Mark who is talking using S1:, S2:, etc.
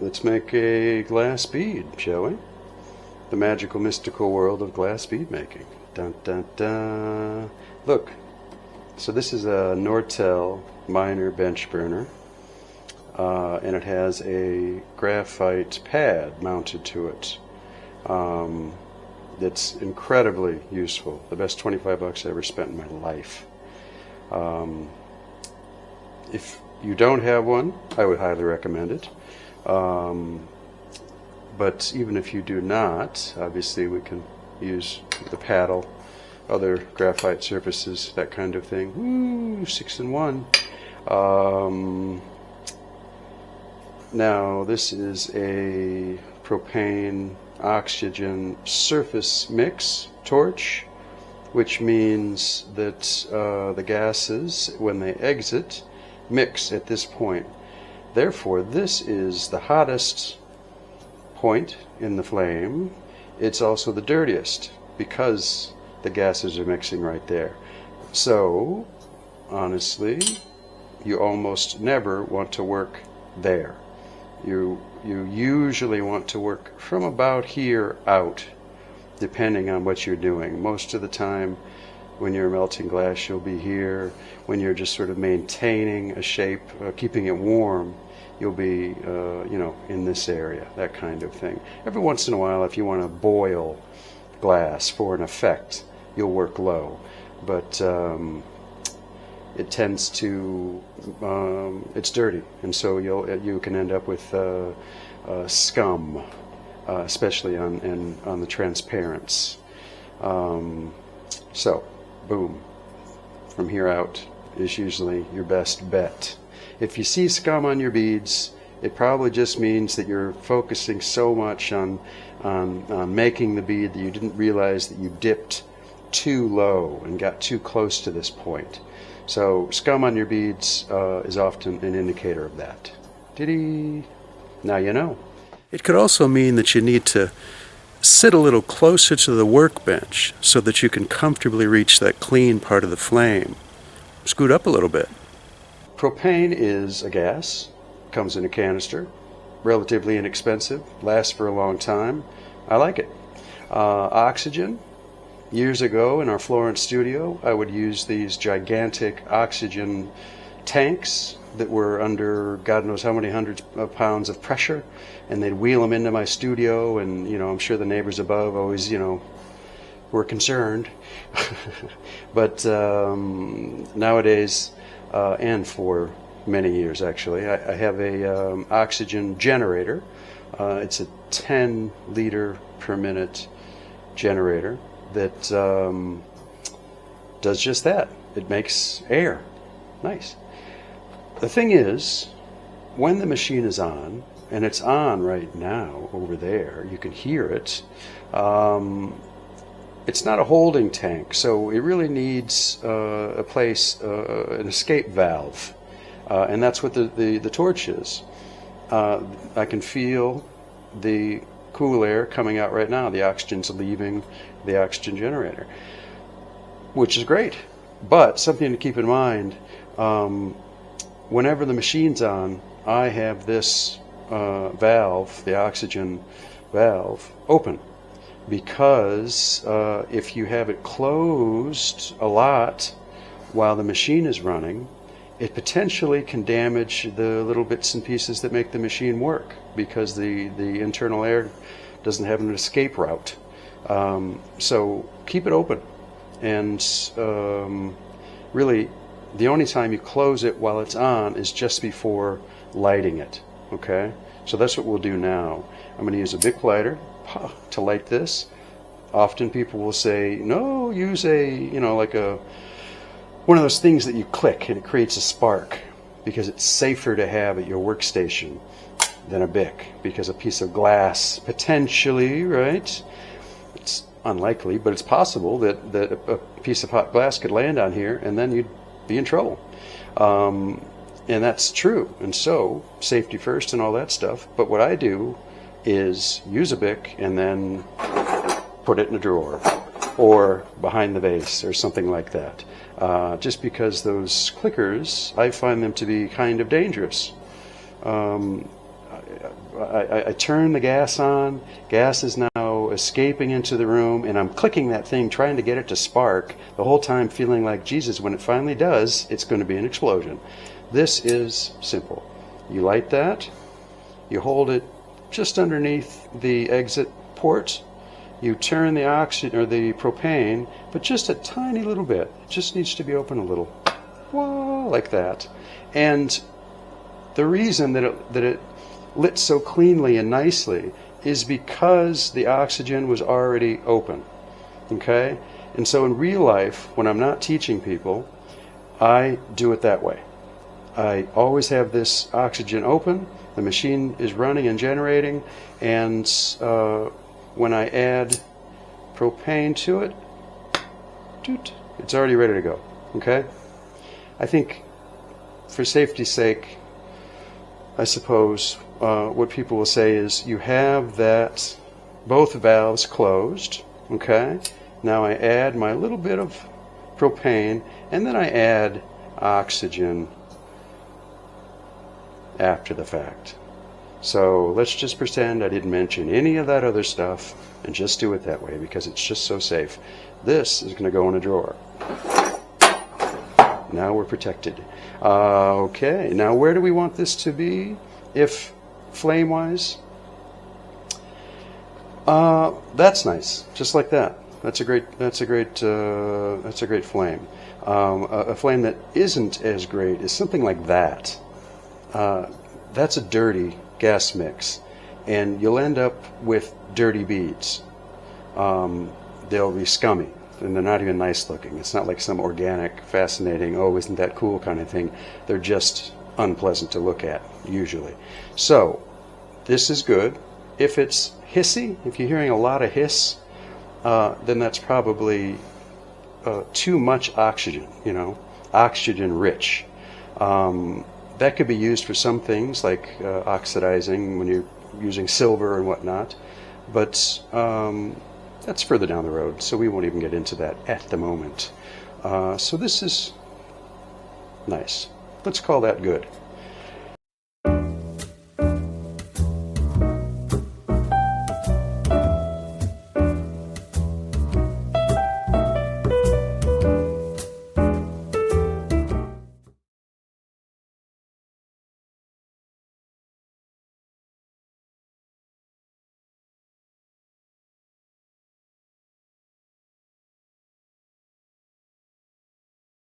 S1: let's make a glass bead, shall we? The magical, mystical world of glass bead making. Dun dun dun. Look, so this is a Nortel minor bench burner, and it has a graphite pad mounted to it. That's incredibly useful. The best 25 bucks I ever spent in my life. If you don't have one, I would highly recommend it. But even if you do not, obviously we can use the paddle, other graphite surfaces, that kind of thing. Woo, 6 in 1. Now this is a propane oxygen surface mix torch, which means that the gases, when they exit, mix at this point. Therefore, this is the hottest point in the flame. It's also the dirtiest because the gases are mixing right there. So, honestly, you almost never want to work there. You usually want to work from about here out, depending on what you're doing. Most of the time, when you're melting glass, you'll be here. When you're just sort of maintaining a shape, keeping it warm, you'll be, in this area, that kind of thing. Every once in a while, if you want to boil glass for an effect, you'll work low. But it tends to, it's dirty, and so you can end up with scum, especially on the transparents. So, boom, from here out is usually your best bet. If you see scum on your beads, it probably just means that you're focusing so much on making the bead that you didn't realize that you dipped too low and got too close to this point. So scum on your beads is often an indicator of that. Diddy! Now you know. It could also mean that you need to sit a little closer to the workbench so that you can comfortably reach that clean part of the flame. Scoot up a little bit. Propane is a gas, comes in a canister, relatively inexpensive, lasts for a long time. I like it. Oxygen. Years ago in our Florence studio, I would use these gigantic oxygen tanks that were under God knows how many hundreds of pounds of pressure, and they'd wheel them into my studio, and I'm sure the neighbors above always were concerned. But nowadays, and for many years actually, I have a oxygen generator. It's a 10 liter per minute generator that does just that. It makes air. Nice. The thing is, when the machine is on, and it's on right now over there, you can hear it, it's not a holding tank, so it really needs a place, an escape valve, and that's what the torch is. I can feel the cool air coming out right now. The oxygen's leaving the oxygen generator, which is great. But something to keep in mind, whenever the machine's on, I have this valve, the oxygen valve, open, because if you have it closed a lot while the machine is running, it potentially can damage the little bits and pieces that make the machine work, because the internal air doesn't have an escape route. So keep it open, and really the only time you close it while it's on is just before lighting it. Okay, so that's what we'll do now. I'm going to use a Bic lighter to light this. Often people will say, no, use one of those things that you click and it creates a spark, because it's safer to have at your workstation than a Bic, because a piece of glass potentially, right? It's unlikely, but it's possible that a piece of hot glass could land on here and then you'd be in trouble. And that's true. And so, safety first and all that stuff. But what I do is use a Bic and then put it in a drawer or behind the vase or something like that. Just because those clickers, I find them to be kind of dangerous. I turn the gas on, gas is now escaping into the room, and I'm clicking that thing trying to get it to spark, the whole time feeling like, Jesus, when it finally does, it's going to be an explosion. This is simple. You light that, you hold it just underneath the exit port, you turn the oxygen or the propane, but just a tiny little bit. It just needs to be open a little. Whoa, like that. And the reason that it lit so cleanly and nicely is because the oxygen was already open. Okay? And so in real life, when I'm not teaching people, I do it that way. I always have this oxygen open, the machine is running and generating, and when I add propane to it, it's already ready to go. Okay? I think for safety's sake, I suppose what people will say is you have that both valves closed. Okay? Now I add my little bit of propane, and then I add oxygen after the fact. So let's just pretend I didn't mention any of that other stuff and just do it that way because it's just so safe. This is going to go in a drawer. Now we're protected. Okay, now where do we want this to be if flame-wise? That's nice, just like that. That's a great flame. A flame that isn't as great is something like that. That's a dirty gas mix, and you'll end up with dirty beads. They'll be scummy, and they're not even nice looking. It's not like some organic, fascinating, oh, isn't that cool kind of thing. They're just unpleasant to look at, usually. So, this is good. If it's hissy, if you're hearing a lot of hiss, then that's probably too much oxygen, oxygen rich. That could be used for some things like oxidizing when you're using silver and whatnot, but that's further down the road, so we won't even get into that at the moment. So this is nice. Let's call that good.